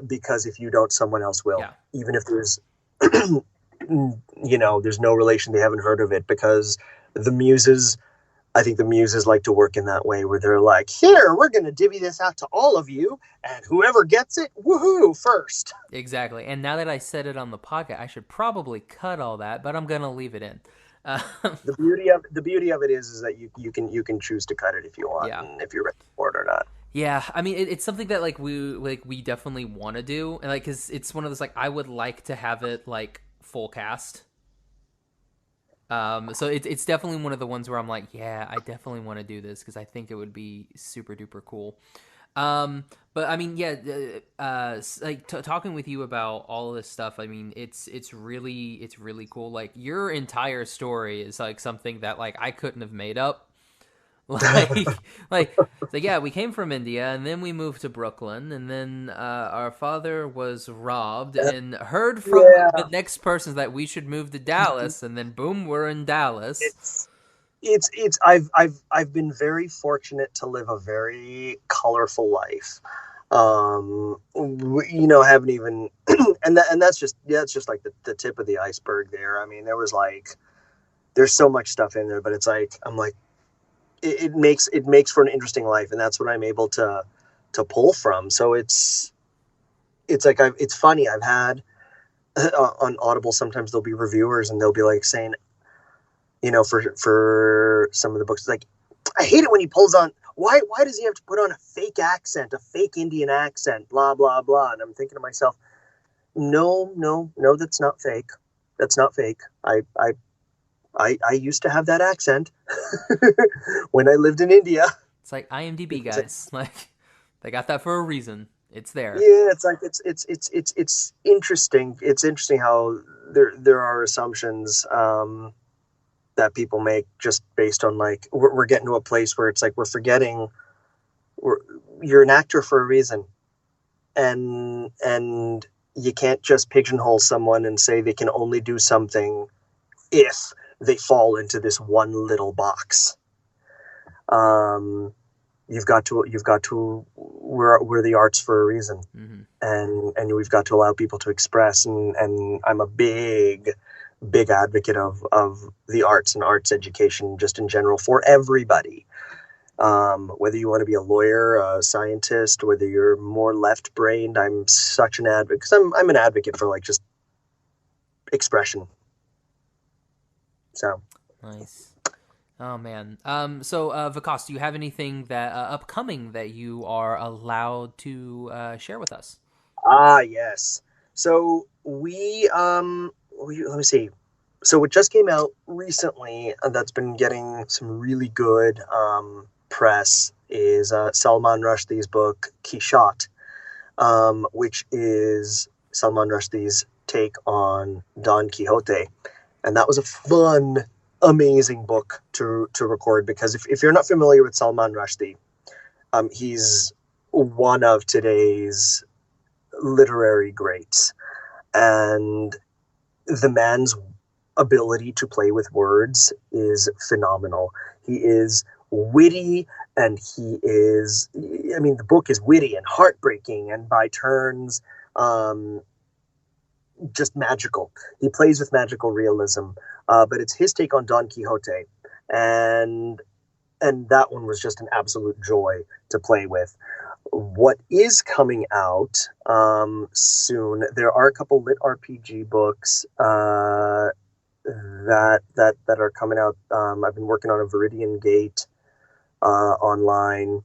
because if you don't, someone else will. Yeah. Even if there's there's no relation, they haven't heard of it, because the muses I think the muses like to work in that way, where they're like, "Here, we're going to divvy this out to all of you, and whoever gets it, woohoo, first." Exactly. And now that I said it on the podcast, I should probably cut all that, but I'm gonna leave it in. Uh, The beauty of it is that you can choose to cut it if you want, Yeah. and if you're ready for it or not. Yeah, I mean it's something that like we definitely want to do, and like because it's one of those like I would like to have it like full cast. So it's definitely one of the ones where I'm like, yeah, I definitely want to do this because I think it would be super duper cool. But I mean, yeah, like talking with you about all of this stuff, I mean, it's really cool. Like your entire story is like something that like I couldn't have made up. like so yeah, we came from India and then we moved to Brooklyn and then our father was robbed and heard from Yeah, the next person that we should move to Dallas and then boom, we're in Dallas. it's I've been very fortunate to live a very colorful life. Haven't even and that's just like the tip of the iceberg there. I mean, there's so much stuff in there, but it's like I'm like it makes for an interesting life, and that's what I'm able to pull from. So it's like it's funny. I've had on Audible, sometimes there'll be reviewers and they'll be like saying, for some of the books, like, "I hate it when he pulls on, why does he have to put on a fake accent, a fake Indian accent, blah blah blah." And I'm thinking to myself, no, no, no, that's not fake. That's not fake. I used to have that accent when I lived in India. It's like IMDb guys, like they got that for a reason. It's there. Yeah, it's like it's interesting. It's interesting how there are assumptions. that people make just based on like we're getting to a place where it's like we're forgetting you're an actor for a reason, and you can't just pigeonhole someone and say they can only do something if they fall into this one little box. You've got to we're the arts for a reason. Mm-hmm. And we've got to allow people to express, and I'm a big advocate of the arts and arts education just in general for everybody. Whether you want to be a lawyer, a scientist, whether you're more left-brained, I'm such an advocate, because I'm an advocate for like just expression. So nice. Oh man. So Vikas, do you have anything that upcoming that you are allowed to share with us? Yes. So let me see. So it just came out recently, that's been getting some really good press, is Salman Rushdie's book Kishat, which is Salman Rushdie's take on Don Quixote. And that was a fun, amazing book to record, because if you're not familiar with Salman Rushdie, he's one of today's literary greats. And the man's ability to play with words is phenomenal. He is witty, and the book is witty and heartbreaking, and by turns just magical. He plays with magical realism, but it's his take on Don Quixote, and that one was just an absolute joy to play with. What is coming out soon? There are a couple lit RPG books that are coming out. I've been working on a Viridian Gate online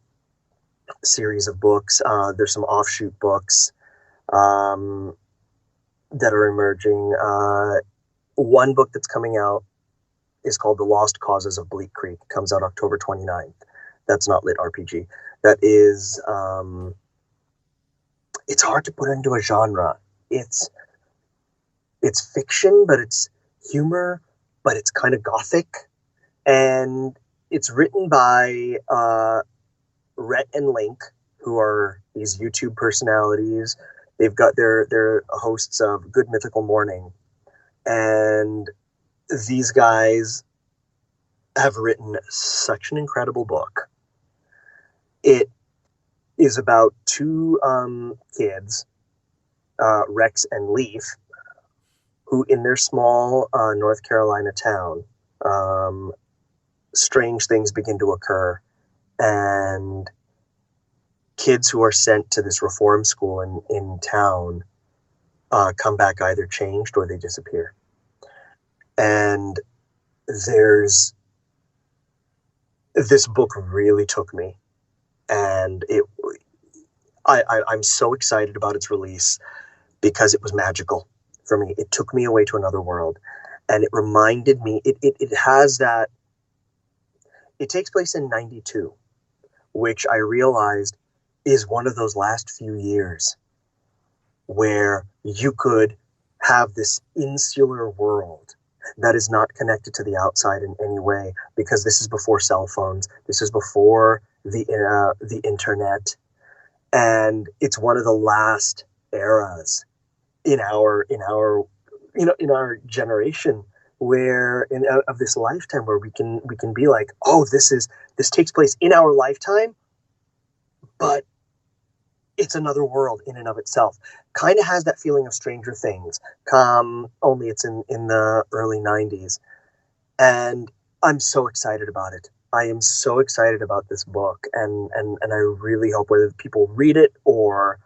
series of books. There's some offshoot books that are emerging. One book that's coming out is called The Lost Causes of Bleak Creek. It comes out October 29th. That's not lit RPG. That is, it's hard to put into a genre. It's fiction, but it's humor, but it's kind of gothic. And it's written by Rhett and Link, who are these YouTube personalities. They've got their hosts of Good Mythical Morning. And these guys have written such an incredible book. It is about two kids, Rex and Leaf, who in their small North Carolina town, strange things begin to occur, and kids who are sent to this reform school in town come back either changed or they disappear. And this book really took me, and I'm so excited about its release because it was magical for me. It took me away to another world, and it reminded me, it has that, it takes place in 92, which I realized is one of those last few years where you could have this insular world that is not connected to the outside in any way, because this is before cell phones. This is before the internet. And it's one of the last eras in our generation where of this lifetime where we can be like, oh, this takes place in our lifetime, but it's another world in and of itself. Kind of has that feeling of Stranger Things, only it's in the early 90s. And I'm so excited about it. I am so excited about this book, and I really hope whether people read it or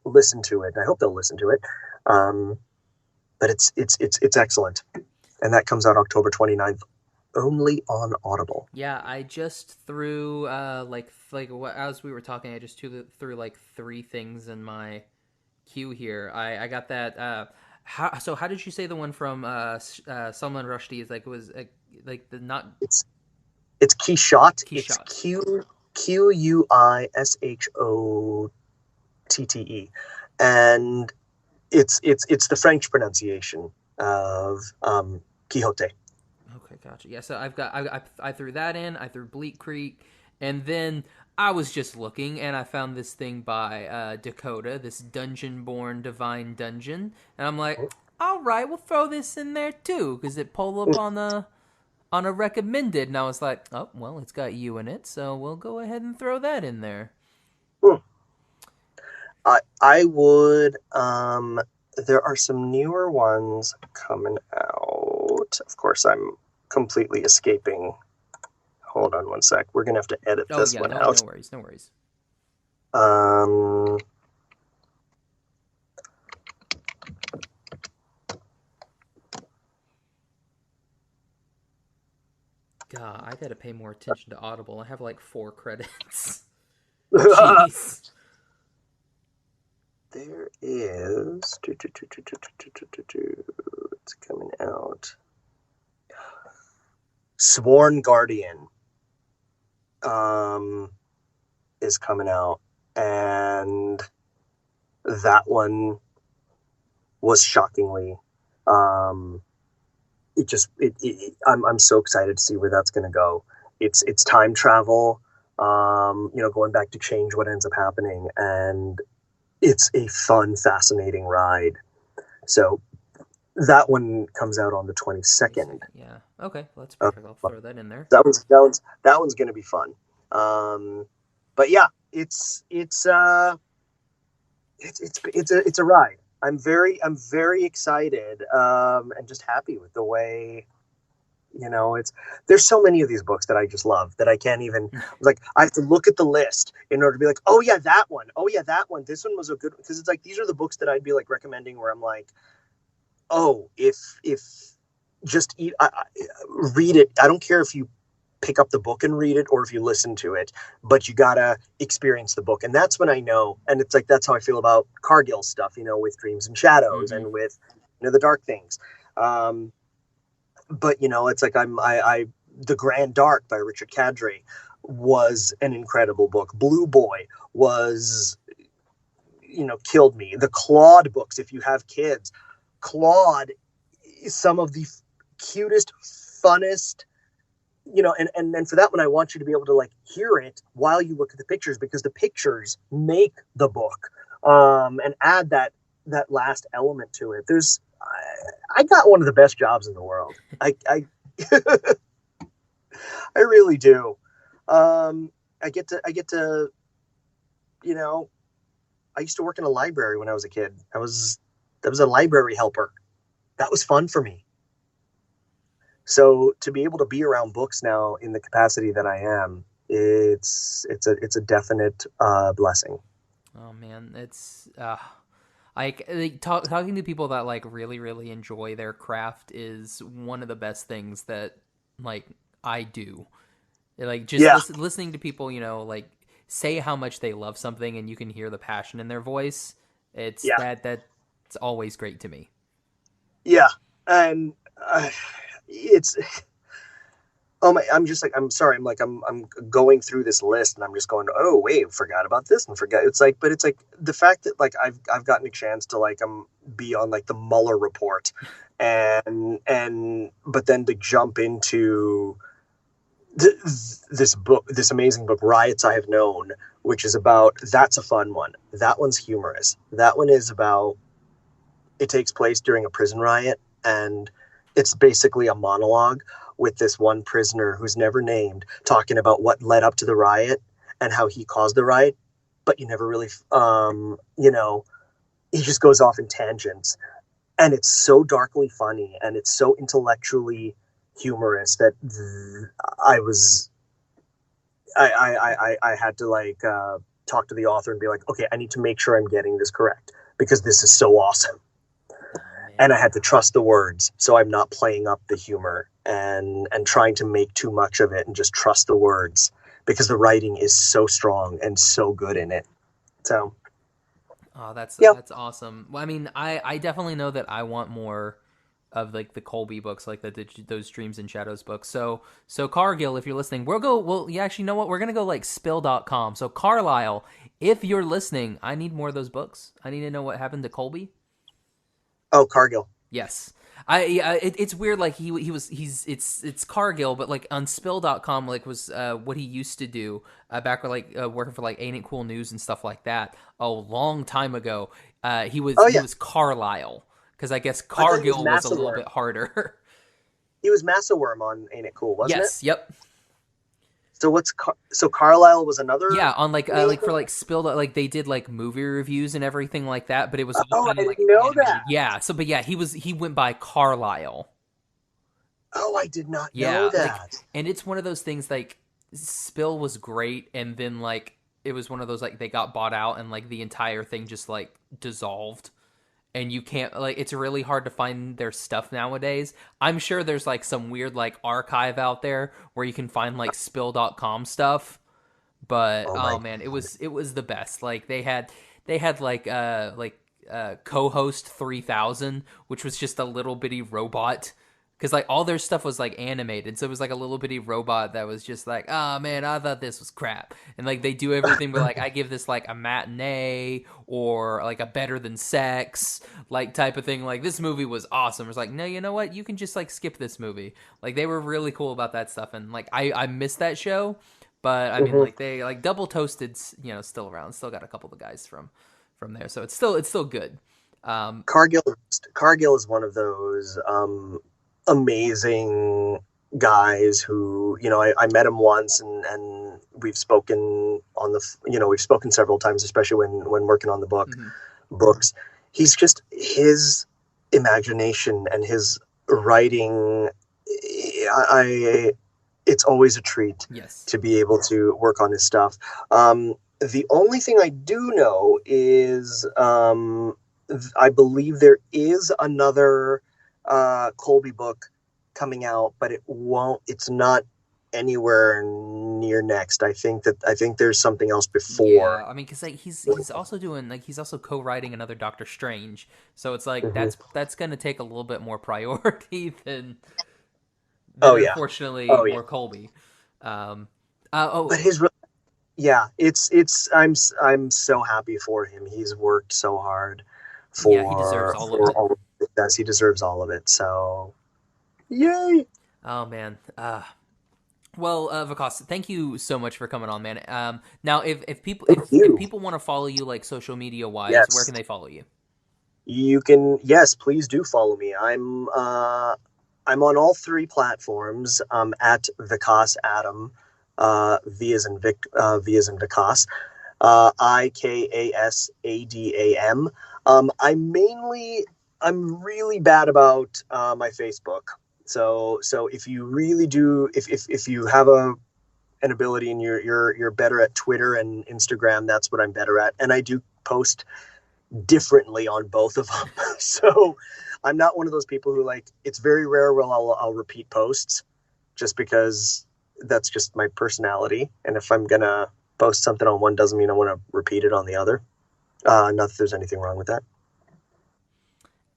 listen to it. I hope they'll listen to it. But it's excellent. And that comes out October 29th, only on Audible. Yeah, I just threw as we were talking, I just threw like 3 things in my queue here. I got that. How did you say the one from Salman Rushdie is like, was like the not? It's Kishat. Kishat. It's Quishottte, and it's the French pronunciation of Quixote. Gotcha. Yeah, so I threw that in. I threw Bleak Creek, and then I was just looking, and I found this thing by Dakota, this Dungeon-born Divine Dungeon, and I'm like, all right, we'll throw this in there too, because it pulled up on a recommended, and I was like, oh well, it's got you in it, so we'll go ahead and throw that in there. I would. There are some newer ones coming out. Of course, I'm completely escaping. Hold on one sec. We're gonna have to edit this one out. No worries, no worries. God, I gotta pay more attention to Audible. I have like 4 credits. Jeez. There is. It's coming out. Sworn Guardian is coming out, and that one was shockingly. I'm so excited to see where that's going to go. It's time travel, going back to change what ends up happening, and it's a fun, fascinating ride. So that one comes out on the 22nd. Yeah. Okay, well, that's perfect. I'll throw that in there. That one's going to be fun. But yeah, it's a ride. I'm very excited and just happy with the way. There's so many of these books that I just love that I can't even I have to look at the list in order to be like, oh yeah, that one. Oh yeah, that one. This one was a good, because it's like, these are the books that I'd be like recommending where I'm like, oh, if just read it. I don't care if you pick up the book and read it or if you listen to it, but you gotta experience the book. And that's when I know, and it's like, that's how I feel about Cargill stuff, with Dreams and Shadows and with, the Dark Things. But it's like The Grand Dark by Richard Cadre was an incredible book. Blue Boy was, killed me. The Claude books, if you have kids, Claude is some of the cutest, funnest, and for that one, I want you to be able to hear it while you look at the pictures, because the pictures make the book, and add that last element to it. I got one of the best jobs in the world. I I really do. I get to, I used to work in a library when I was a kid. I was a library helper. That was fun for me. So to be able to be around books now in the capacity that I am, it's a definite blessing. Oh man, it's talking to people that really, really enjoy their craft is one of the best things that I do. Listening to people, say how much they love something, and you can hear the passion in their voice. That's always great to me. Yeah, and it's. Oh my! I'm just I'm sorry. I'm going through this list, and I'm just going, oh wait, forgot about this and forget. But it's the fact that I've gotten a chance to be on the Mueller report, and but then to jump into this book, this amazing book, Riots I Have Known, which is that's a fun one. That one's humorous. That one is about. It takes place during a prison riot, and it's basically a monologue with this one prisoner who's never named, talking about what led up to the riot and how he caused the riot, but you never really, he just goes off in tangents, and it's so darkly funny and it's so intellectually humorous that I had to talk to the author and be like, okay, I need to make sure I'm getting this correct because this is so awesome. And I had to trust the words, so I'm not playing up the humor and trying to make too much of it, and just trust the words because the writing is so strong and so good in it. So, that's awesome. Well, I mean, I definitely know that I want more of the Colby books, those Dreams and Shadows books. So Cargill, if you're listening, actually, you know what? We're gonna go spill.com. So Carlisle, if you're listening, I need more of those books. I need to know what happened to Colby. Oh, Cargill. Yes. It's weird. Like it's Cargill, but like on Spill.com, like was what he used to do back when like working for like Ain't It Cool News and stuff like that a long time ago. He was Carlisle, because I guess Cargill was a little bit harder. He was Massa Worm on Ain't It Cool, wasn't it? Yes. Yep. So so Carlisle was another. Yeah, on like for like Spill, like they did like movie reviews and everything like that, but it was all I kind of, like, didn't know animated. that. Yeah. So, but yeah, he went by Carlisle. Oh, I did not know that. Like, and it's one of those things, like Spill was great, and then like it was one of those, like, they got bought out and like the entire thing just like dissolved. And you can't, like, it's really hard to find their stuff nowadays. I'm sure there's like some weird like archive out there where you can find like spill.com stuff. But oh man, it was the best. Like they had like co-host 3000, which was just a little bitty robot. Because like all their stuff was like animated, so it was like a little bitty robot that was just like, oh man, I thought this was crap. And like they do everything, but like I give this like a matinee or like a better than sex like type of thing. Like this movie was awesome. It's like, no, you know what? You can just like skip this movie. Like they were really cool about that stuff, and like I missed that show, but I mean like they like Double Toasted's, you know, still around. Still got a couple of the guys from there, so it's still good. Cargill is one of those amazing guys who, you know, I met him once and we've spoken on we've spoken several times, especially when working on the books. He's just, his imagination and his writing, it's always a treat to be able to work on his stuff. The only thing I do know is I believe there is another Colby book coming out, but it's not anywhere near next. I think there's something else before. Yeah, I mean, because like he's also doing, like, he's also co-writing another Doctor Strange, so it's like that's gonna take a little bit more priority than unfortunately more Colby. But his it's I'm so happy for him. He's worked so hard for he deserves all of it. Yes, he deserves all of it. So, yay! Oh man. Well, Vikas, thank you so much for coming on, man. Now, if people want to follow you, like social media wise, where can they follow you? You can, please do follow me. I'm on all three platforms. At Vikas Adam, V as in Vikas, IKASADAM. I'm really bad about my Facebook. So if you really do, if you have an ability and you're better at Twitter and Instagram, that's what I'm better at. And I do post differently on both of them. So I'm not one of those people who, like, it's very rare where I'll repeat posts, just because that's just my personality. And if I'm gonna post something on one, doesn't mean I want to repeat it on the other. Not that there's anything wrong with that.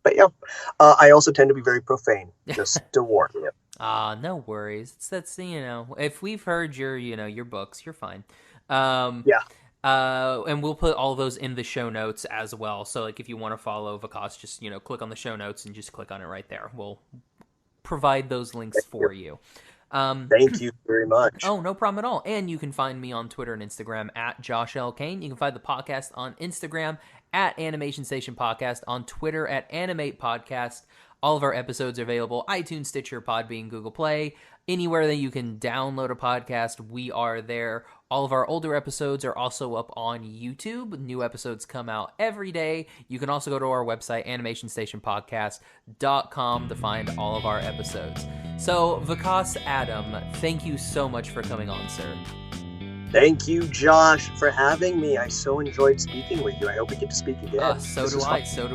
But yeah, I also tend to be very profane, just to warn you. No worries. That's if we've heard your books, you're fine. And we'll put all those in the show notes as well. So like if you want to follow Vikas, just click on the show notes and just click on it right there. We'll provide those links for you. Thank you very much. Oh, no problem at all. And you can find me on Twitter and Instagram at Josh L. Kane. You can find the podcast on Instagram at Animation Station Podcast, on Twitter at Animate Podcast. All of our episodes are available: iTunes, Stitcher, Podbean, Google Play. Anywhere that you can download a podcast, we are there. All of our older episodes are also up on YouTube. New episodes come out every day. You can also go to our website, animationstationpodcast.com, to find all of our episodes. So, Vikas Adam, thank you so much for coming on, sir. Thank you, Josh, for having me. I so enjoyed speaking with you. I hope we get to speak again. So do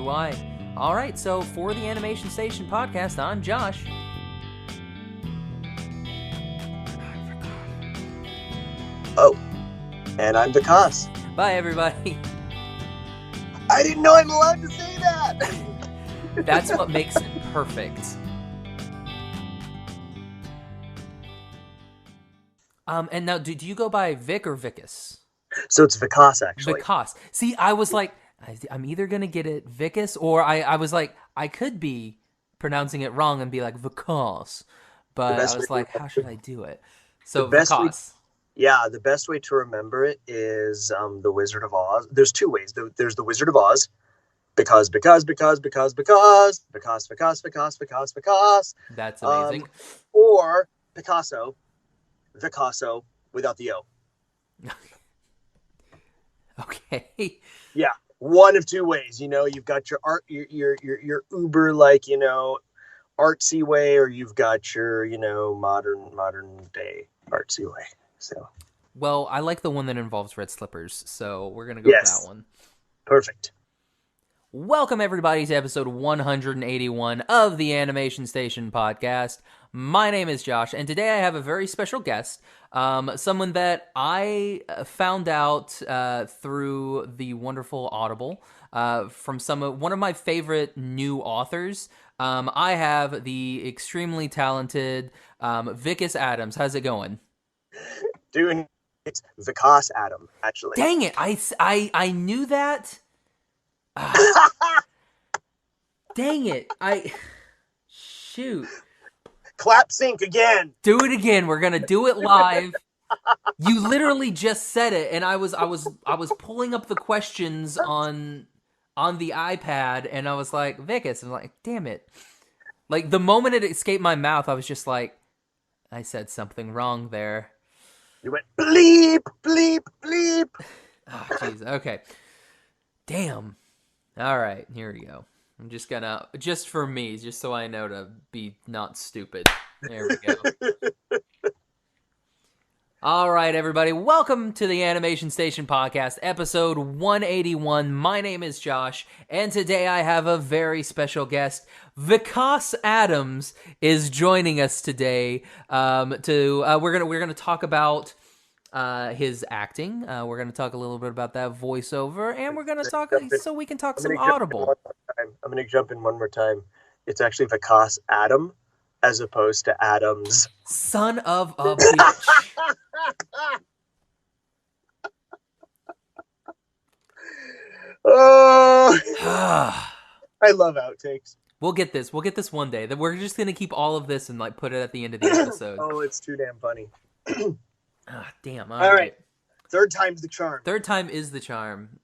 I. All right, so for the Animation Station Podcast, I'm Josh. Oh, and I'm Vikas. Bye, everybody. I didn't know I'm allowed to say that. That's what makes it perfect. And now, do you go by Vic or Vikas? So it's Vikas, actually. Vikas. See, I was like, I'm either going to get it Vikas, or I was like, I could be pronouncing it wrong and be like Vikas. But I was like, how should I do it? So Vikas. The best way to remember it is the Wizard of Oz. There's two ways. There's the Wizard of Oz, because. That's amazing. Or Picasso without the O. Okay. Yeah, one of two ways. You've got your art, your uber artsy way, or you've got your modern day artsy way. So. Well, I like the one that involves red slippers, so we're gonna go with that one. Perfect. Welcome everybody to episode 181 of the Animation Station podcast. My name is Josh, and today I have a very special guest, someone that I found out through the wonderful Audible from one of my favorite new authors. I have the extremely talented Vikas Adams. How's it going? Dude, it's Vikas Adam, actually. Dang it! I knew that. Dang it! Shoot. Clap sync again. Do it again. We're gonna do it live. You literally just said it, and I was pulling up the questions on the iPad, and I was like, Vikas. I'm like, damn it! Like the moment it escaped my mouth, I was just like, I said something wrong there. You went bleep, bleep, bleep. Oh, jeez. Okay. Damn. All right. Here we go. I'm just gonna, just for me, just so I know to be not stupid. There we go. All right, everybody. Welcome to the Animation Station podcast, episode 181. My name is Josh, and today I have a very special guest. Vikas Adams is joining us today. We're gonna talk about his acting. We're gonna talk a little bit about that voiceover, and we're gonna talk so we can talk some Audible. I'm gonna jump in one more time. It's actually Vikas Adam, as opposed to Adams. Son of a bitch. Oh, I love outtakes. We'll get this one day. We're just gonna keep all of this and put it at the end of the episode. Oh, it's too damn funny. Damn. All right. Third time's the charm. Third time is the charm.